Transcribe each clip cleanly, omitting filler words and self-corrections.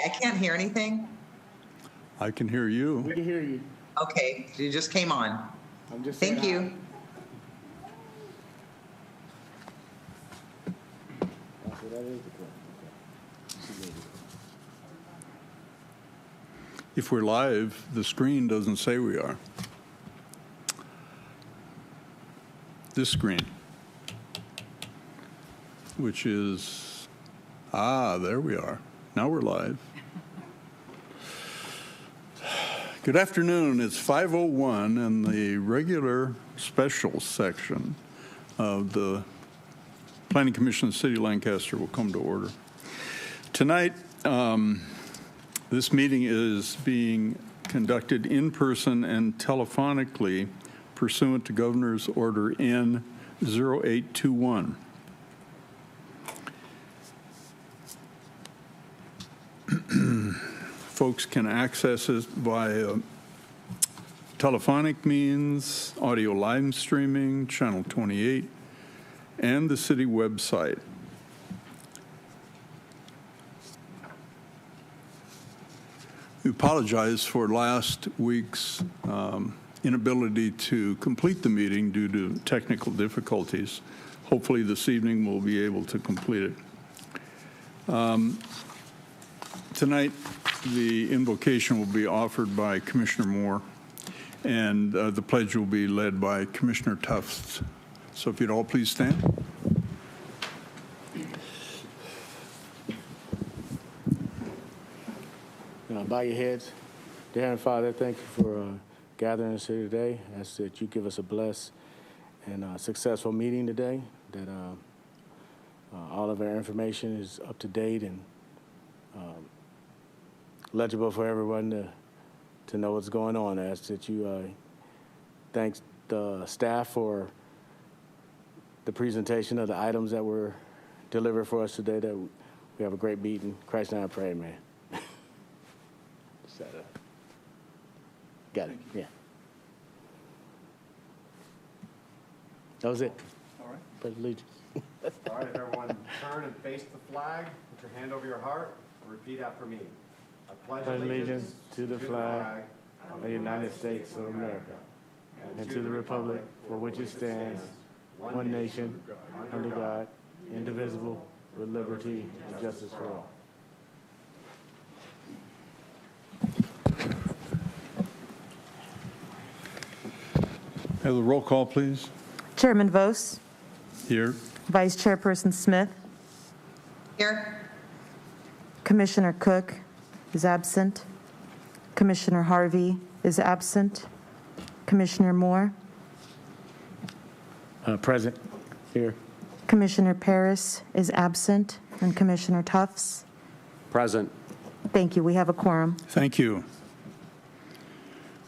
I can't hear anything. I can hear you. We can hear you. Okay, you just came on. I'm just Thank saying you. hi. So that is the question. Okay. If we're live, the screen doesn't say we are. This screen, which is, there we are. Now we're live. Good afternoon. It's 5:01 and the regular special section of the Planning Commission of the City of Lancaster will come to order. Tonight, this meeting is being conducted in person and telephonically pursuant to Governor's Order N-0821. Folks can access it via telephonic means, audio live streaming, Channel 28, and the city website. We apologize for last week's inability to complete the meeting due to technical difficulties. Hopefully this evening we'll be able to complete it. Tonight, the invocation will be offered by Commissioner Moore, and the pledge will be led by Commissioner Tufts. So if you'd all please stand. Bow your heads. Dear Heavenly Father, thank you for gathering us here today. I ask that you give us a blessed and successful meeting today, that all of our information is up to date and legible for everyone to know what's going on. I ask that you thank the staff for the presentation of the items that were delivered for us today, that we have a great meeting. In Christ's name I pray, man. Got it, yeah. That was it. All right. Pledge allegiance. All right, everyone, turn and face the flag. Put your hand over your heart and repeat after me. I Pledge allegiance to the flag of the United States of America and to the republic for which it stands, one nation, under God, indivisible, with liberty and justice for all. Have the roll call, please. Chairman Vos. Here. Vice Chairperson Smith. Here. Commissioner Cook is absent. Commissioner Harvey is absent. Commissioner Moore. Present. Here. Commissioner Paris is absent. And Commissioner Tufts. Present. Thank you. We have a quorum. Thank you.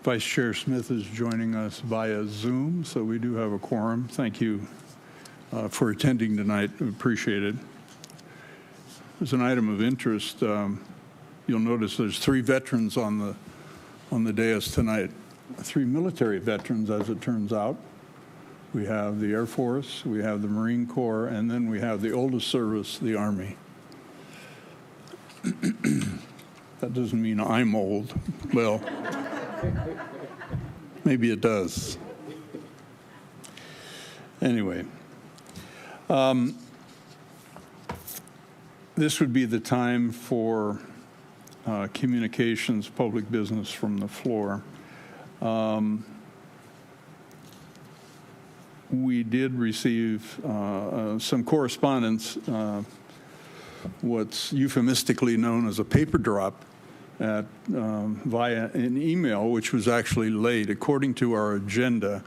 Vice Chair Smith is joining us via Zoom, so we do have a quorum. Thank you for attending tonight. We appreciate it. As an item of interest, you'll notice there's 3 veterans on the dais tonight. 3 military veterans, as it turns out. We have the Air Force, we have the Marine Corps, and then we have the oldest service, the Army. That doesn't mean I'm old. Well, maybe it does. Anyway, this would be the time for communications, public business from the floor. We did receive some correspondence, what's euphemistically known as a paper drop, via an email, which was actually late. According to our agenda,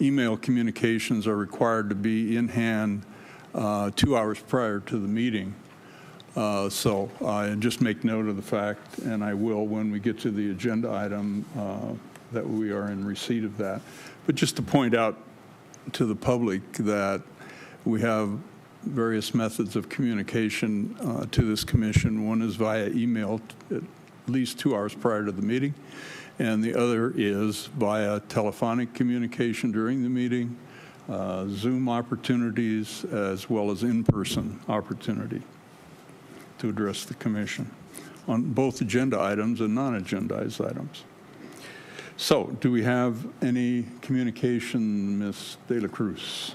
email communications are required to be in hand 2 hours prior to the meeting. So I just make note of the fact, and I will when we get to the agenda item, that we are in receipt of that. But just to point out to the public that we have various methods of communication to this commission. One is via email at least 2 hours prior to the meeting, and the other is via telephonic communication during the meeting, Zoom opportunities, as well as in-person opportunity to address the commission. on both agenda items and non-agendized items. So, do we have any communication, Ms. De La Cruz?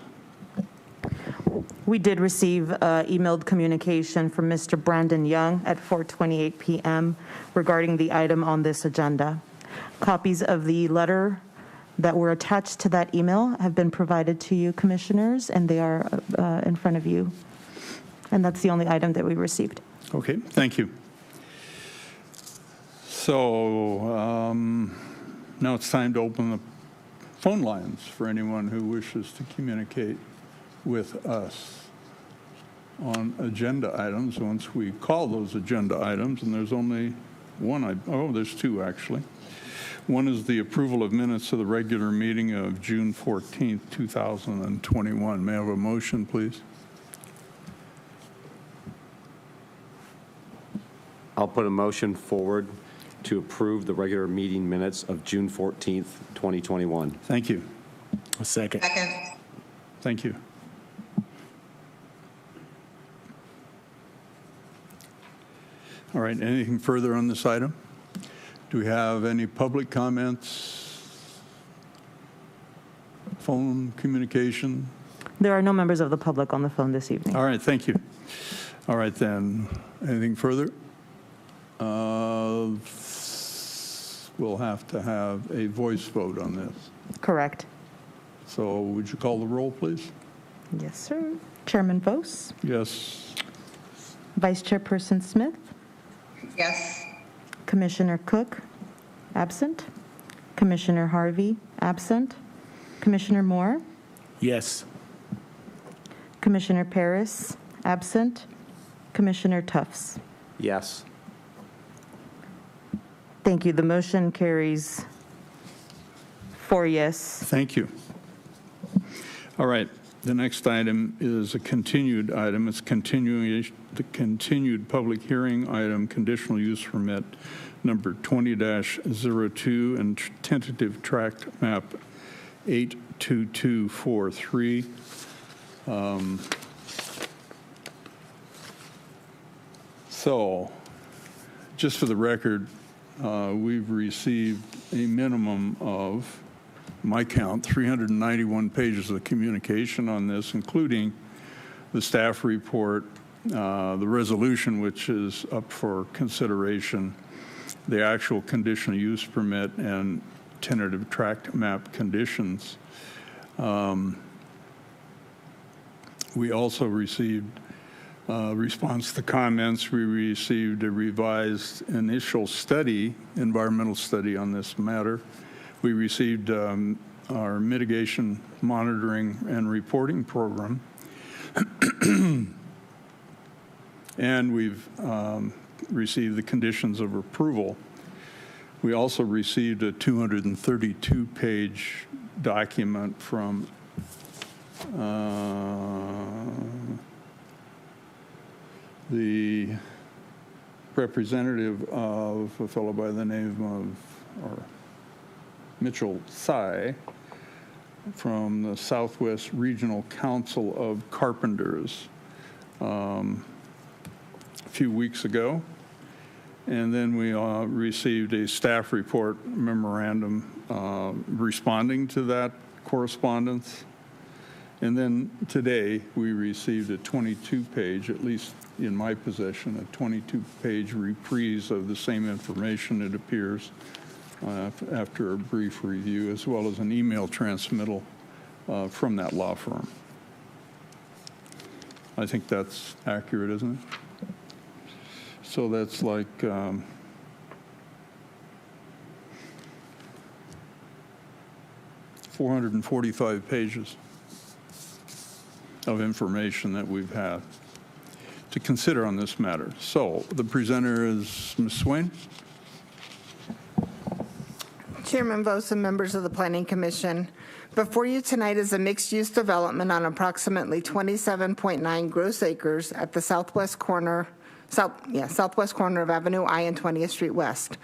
We did receive emailed communication from Mr. Brandon Young at 4:28 p.m. regarding the item on this agenda. Copies of the letter that were attached to that email have been provided to you, Commissioners, and they are in front of you. And that's the only item that we received. Okay, thank you. So, now it's time to open the phone lines for anyone who wishes to communicate with us on agenda items. Once we call those agenda items, and there's only one, there's two actually. One is the approval of minutes of the regular meeting of June 14th, 2021. May I have a motion, please? I'll put a motion forward to approve the regular meeting minutes of June 14th, 2021. Thank you. A second. Second. Thank you. All right, anything further on this item? Do we have any public comments? Phone communication? There are no members of the public on the phone this evening. All right, thank you. All right, then, anything further? We'll have to have a voice vote on this. Correct. So would you call the roll, please? Yes, sir. Chairman Vos, Yes. Vice Chairperson Smith, Yes. Commissioner Cook, absent. Commissioner Harvey, absent. Commissioner Moore, Yes. Commissioner Paris, absent. Commissioner Tufts. Yes. Thank you. The motion carries 4 yes. Thank you. All right, the next item is a continued item. It's continuing the continued public hearing item, conditional use permit number 20-02 and tentative tract map 82243. So, just for the record, we've received a minimum of, my count, 391 pages of communication on this, including the staff report, the resolution, which is up for consideration, the actual conditional use permit, and tentative tract map conditions. We also received response to comments. We received a revised initial study, environmental study on this matter. We received our mitigation monitoring and reporting program. And we've received the conditions of approval. We also received a 232-page document from the representative of a fellow by the name of Mitchell Tsai from the Southwest Regional Council of Carpenters a few weeks ago. And then we received a staff report memorandum responding to that correspondence. And then today we received a 22-page, at least in my possession, a 22-page reprise of the same information, it appears, after a brief review, as well as an email transmittal from that law firm. I think that's accurate, isn't it? So that's like 445 pages of information that we've had to consider on this matter. So the presenter is Ms. Swain. Chairman Vos and members of the Planning Commission, before you tonight is a mixed-use development on approximately 27.9 gross acres at the southwest corner of Avenue I and 20th Street West.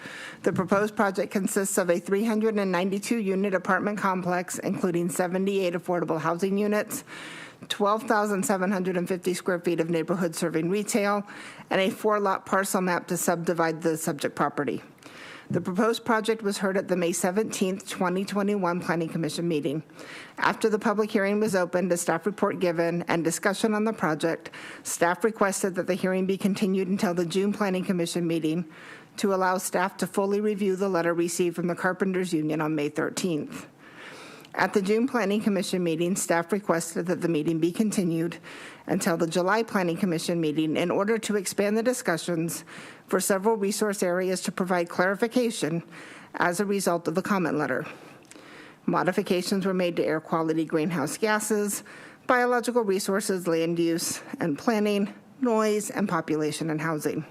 The proposed project consists of a 392-unit apartment complex, including 78 affordable housing units, 12,750 square feet of neighborhood serving retail, and a 4-lot parcel map to subdivide the subject property. The proposed project was heard at the May 17, 2021 Planning Commission meeting. After the public hearing was opened, a staff report given, and discussion on the project, staff requested that the hearing be continued until the June Planning Commission meeting to allow staff to fully review the letter received from the Carpenters Union on May 13th. At the June Planning Commission meeting, staff requested that the meeting be continued until the July Planning Commission meeting in order to expand the discussions for several resource areas to provide clarification as a result of the comment letter. Modifications were made to air quality, greenhouse gases, biological resources, land use and planning, noise, and population and housing.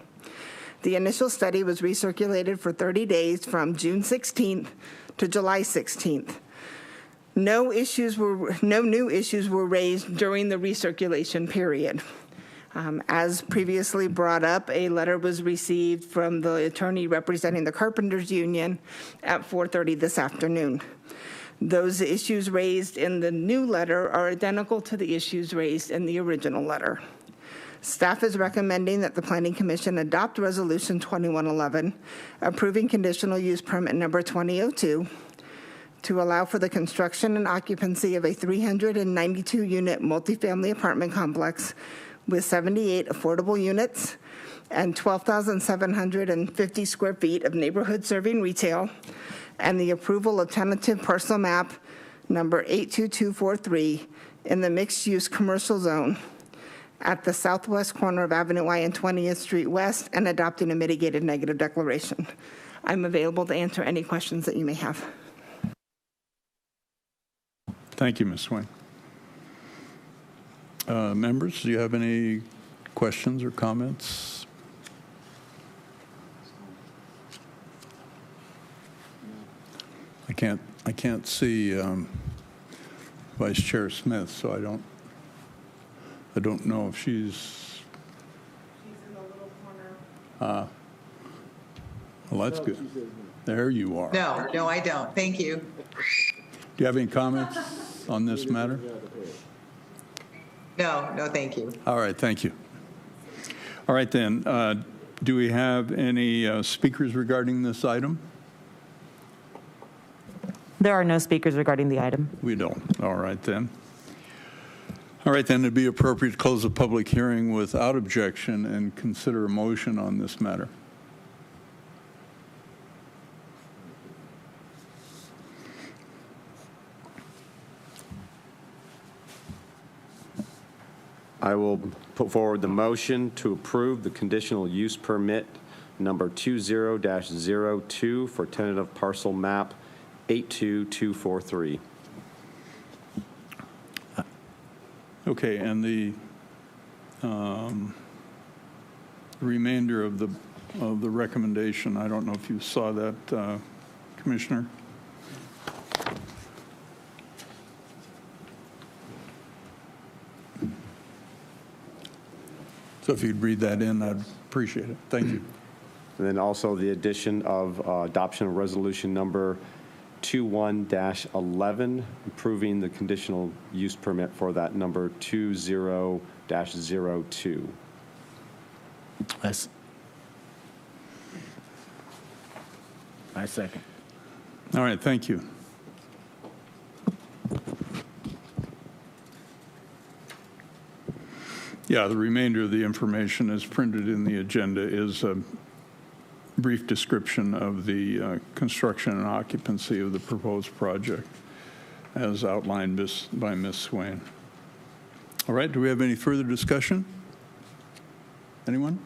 The initial study was recirculated for 30 days from June 16th to July 16th. No new issues were raised during the recirculation period. As previously brought up, a letter was received from the attorney representing the Carpenters Union at 4:30 this afternoon. Those issues raised in the new letter are identical to the issues raised in the original letter. Staff is recommending that the Planning Commission adopt Resolution 2111, approving conditional use permit number 2002, to allow for the construction and occupancy of a 392-unit multifamily apartment complex with 78 affordable units and 12,750 square feet of neighborhood-serving retail, and the approval of tentative parcel map number 82243 in the mixed-use commercial zone at the southwest corner of Avenue I and 20th Street West, and adopting a mitigated negative declaration. I'm available to answer any questions that you may have. Thank you, Ms. Swain. Members, do you have any questions or comments? I can't see Vice Chair Smith, so I don't know if she's. She's in the little corner. Well, that's good. There you are. No, I don't. Thank you. Do you have any comments on this matter? No, thank you. All right, thank you. All right, then, do we have any speakers regarding this item? There are no speakers regarding the item. We don't. All right, then. All right, then, it'd be appropriate to close the public hearing without objection and consider a motion on this matter. I will put forward the motion to approve the conditional use permit number 20-02 for tentative parcel map 82243. Okay, and the remainder of the recommendation, I don't know if you saw that, Commissioner? So if you'd read that in, I'd appreciate it. Thank you. And then also the addition of adoption of resolution number 21-11, approving the conditional use permit for that number 20-02. I second. All right, thank you. Yeah, the remainder of the information is printed in the agenda is a brief description of the construction and occupancy of the proposed project as outlined by Ms. Swain. All right, do we have any further discussion? Anyone?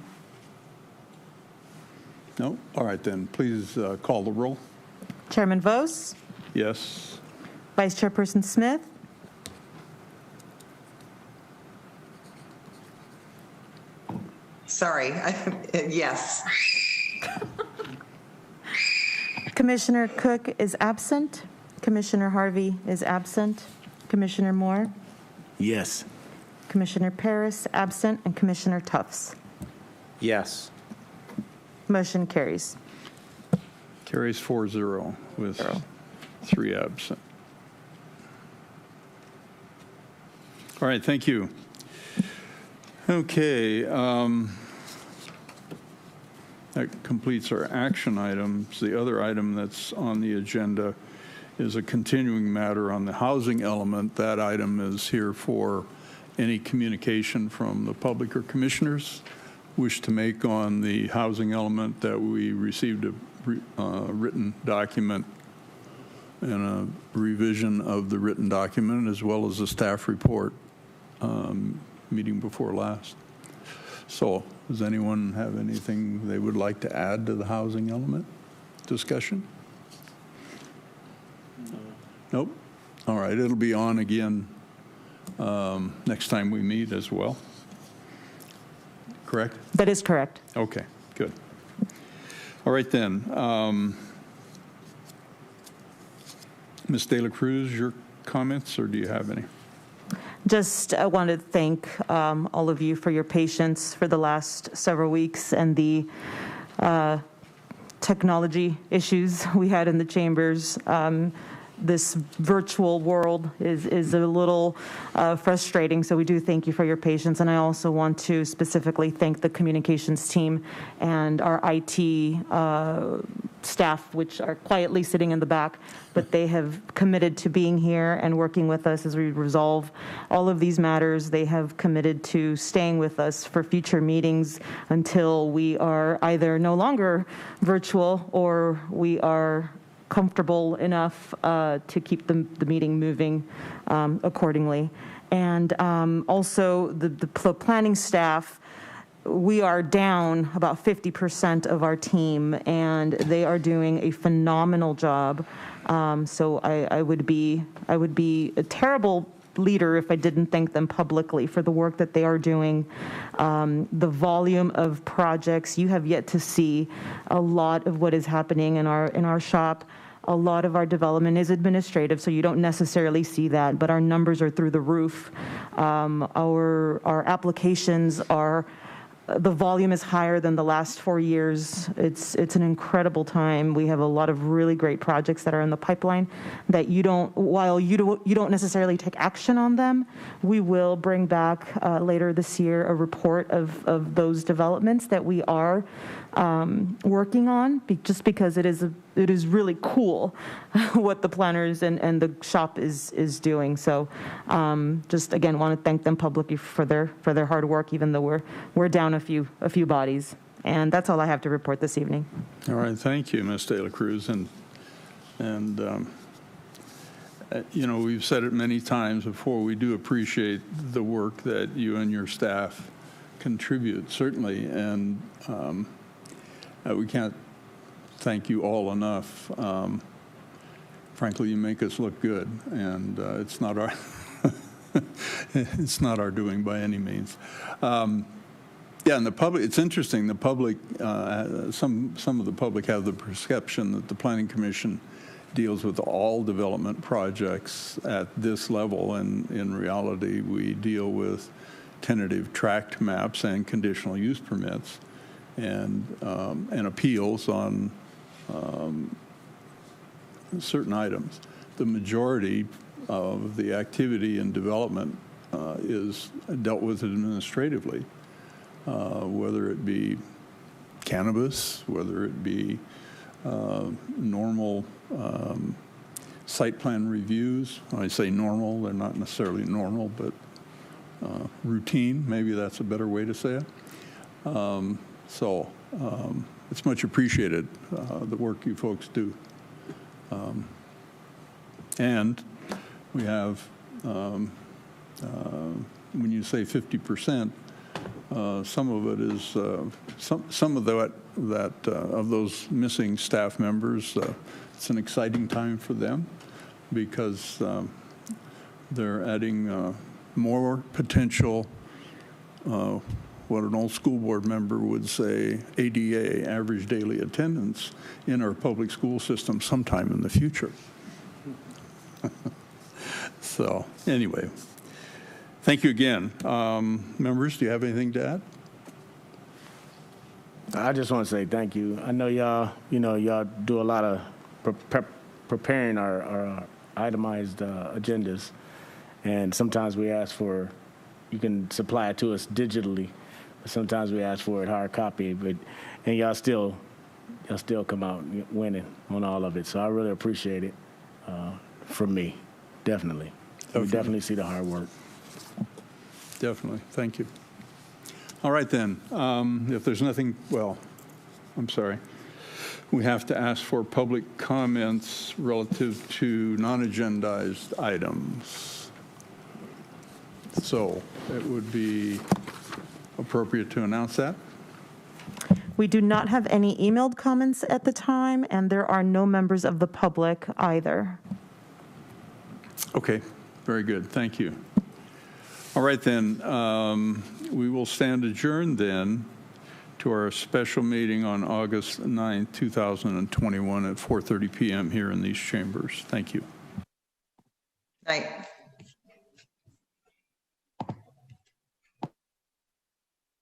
No? All right, then, please call the roll. Chairman Vos, Yes. Vice Chairperson Smith, Sorry. Yes. Commissioner Cook is absent, Commissioner Harvey is absent, Commissioner Moore, Yes. Commissioner Paris absent, and Commissioner Tufts. Yes. Motion carries. Carries 4-0 with 3 absent. All right, thank you. Okay, that completes our action items. The other item that's on the agenda is a continuing matter on the housing element. That item is here for any communication from the public or commissioners wish to make on the housing element that we received a written document and a revision of the written document as well as a staff report meeting before last. So does anyone have anything they would like to add to the housing element discussion? Nope. All right, it'll be on again next time we meet as well. Correct? That is correct. Okay, good. All right then. Ms. De La Cruz, your comments, or do you have any? Just I wanted to thank all of you for your patience for the last several weeks and the technology issues we had in the chambers. This virtual world is a little frustrating, so we do thank you for your patience. And I also want to specifically thank the communications team and our IT staff, which are quietly sitting in the back, but they have committed to being here and working with us as we resolve all of these matters. They have committed to staying with us for future meetings until we are either no longer virtual or we are comfortable enough to keep the meeting moving accordingly. And also the planning staff, we are down about 50% of our team, and they are doing a phenomenal job. So I would be a terrible leader if I didn't thank them publicly for the work that they are doing. The volume of projects, you have yet to see a lot of what is happening in our shop. A lot of our development is administrative, so you don't necessarily see that, but our numbers are through the roof. Our applications are, the volume is higher than the last 4 years. It's an incredible time. We have a lot of really great projects that are in the pipeline that while you don't necessarily take action on them, we will bring back later this year a report of those developments that we are working on, just because it is really cool what the planners and the shop is doing. So just again want to thank them publicly for their hard work, even though we're down a few bodies. And that's all I have to report this evening. All right, thank you, Ms. De La Cruz. And you know, we've said it many times before, we do appreciate the work that you and your staff contribute, certainly. And we can't thank you all enough. Frankly, you make us look good, and it's not our it's not our doing by any means. Yeah, and the public, it's interesting, the public, some of the public have the perception that the Planning Commission deals with all development projects at this level, and in reality, we deal with tentative tract maps and conditional use permits and appeals on certain items. The majority of the activity and development is dealt with administratively, whether it be cannabis, whether it be normal site plan reviews. When I say normal, they're not necessarily normal, but routine, maybe that's a better way to say it. So it's much appreciated, the work you folks do. And we have, when you say 50%, some of it is, some of that of those missing staff members, it's an exciting time for them because they're adding more potential, what an old school board member would say, ADA, average daily attendance, in our public school system sometime in the future. So anyway, thank you again. Members, do you have anything to add? I just want to say thank you. I know y'all do a lot of preparing our itemized agendas, And sometimes we ask for, you can supply it to us digitally, but sometimes we ask for it hard copy. And y'all still come out winning on all of it. So I really appreciate it from me, definitely. We definitely see the hard work. Definitely. Thank you. All right, then. If there's nothing, well, I'm sorry. We have to ask for public comments relative to non-agendized items. So it would be appropriate to announce that. We do not have any emailed comments at the time, and there are no members of the public either. Okay, very good. Thank you. All right, then. We will stand adjourned then to our special meeting on August 9, 2021 at 4:30 p.m. here in these chambers. Thank you. Night.